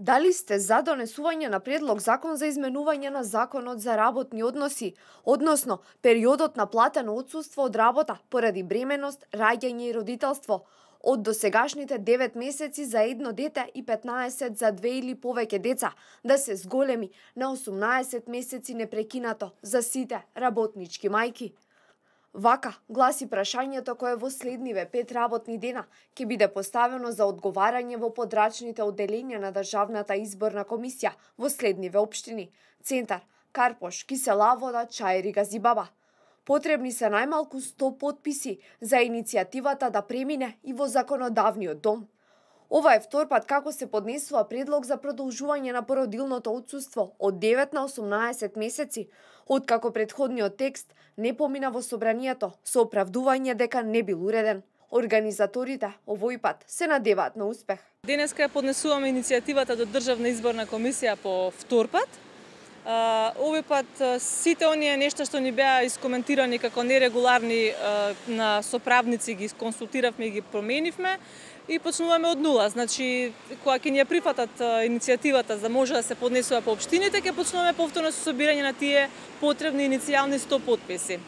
Дали сте за донесување на предлог закон за изменување на законот за работни односи, односно периодот на платено отсуство од работа поради бременост, раѓање и родителство, од досегашните 9 месеци за едно дете и 15 за 2 или повеќе деца, да се зголеми на 18 месеци непрекинато за сите работнички мајки. Вака гласи прашањето кое во следниве 5 работни дена ќе биде поставено за одговарање во подрачните одделенија на Државната изборна комисија во следниве општини: Центар, Карпош, Кисела Вода, Чаир и Газибаба. Потребни се најмалку 100 потписи за иницијативата да премине и во законодавниот дом. Ова е втор пат како се поднесува предлог за продолжување на породилното отсуство од 9 на 18 месеци, откако предходниот текст не помина во собранието со оправдување дека не бил уреден. Организаторите овој пат се надеваат на успех. Денеска поднесуваме иницијативата до Државна изборна комисија по втор пат. Овој пат сите оние нешта што ни беа искоментирани како нерегуларни на соправници ги консултиравме и ги променивме и почнуваме од нула. Значи, кога ќе ни ја прифатат иницијативата за да може да се поднесува по општините, ќе почнуваме повторно со собирање на тие потребни иницијални 100 потписи.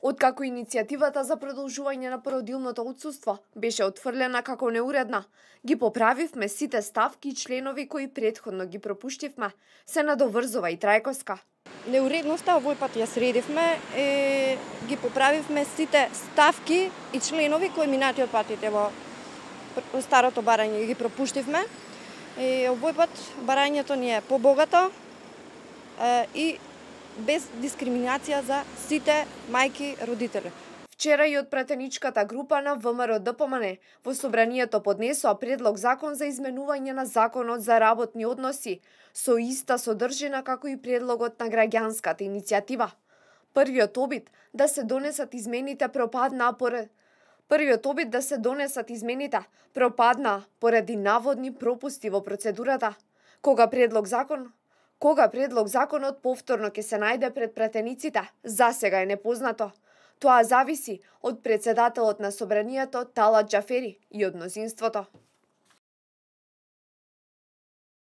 Откако иницијативата за продолжување на породилното отсуство беше отфрлена како неуредна, ги поправивме сите ставки и членови кои претходно ги пропуштивме, се надоврзува и Трајковска. Неуредноста овој пат ја средивме и ги поправивме сите ставки и членови кои минатиот патите во старото барање ги пропуштивме. И овој пат барањето ни е побогато и без дискриминација за сите мајки родители. Вчера и од пратеничката група на ВМРО-ДПМН во собранието поднесоа предлог закон за изменување на законот за работни односи, со иста содржина како и предлогот на граѓанската иницијатива. Првиот обид да се донесат измените пропадна поради наводни пропусти во процедурата. Кога предлог законот повторно ќе се најде пред пратениците, засега е непознато. Тоа зависи од председателот на собранието Талат Џафери и од мнозинството.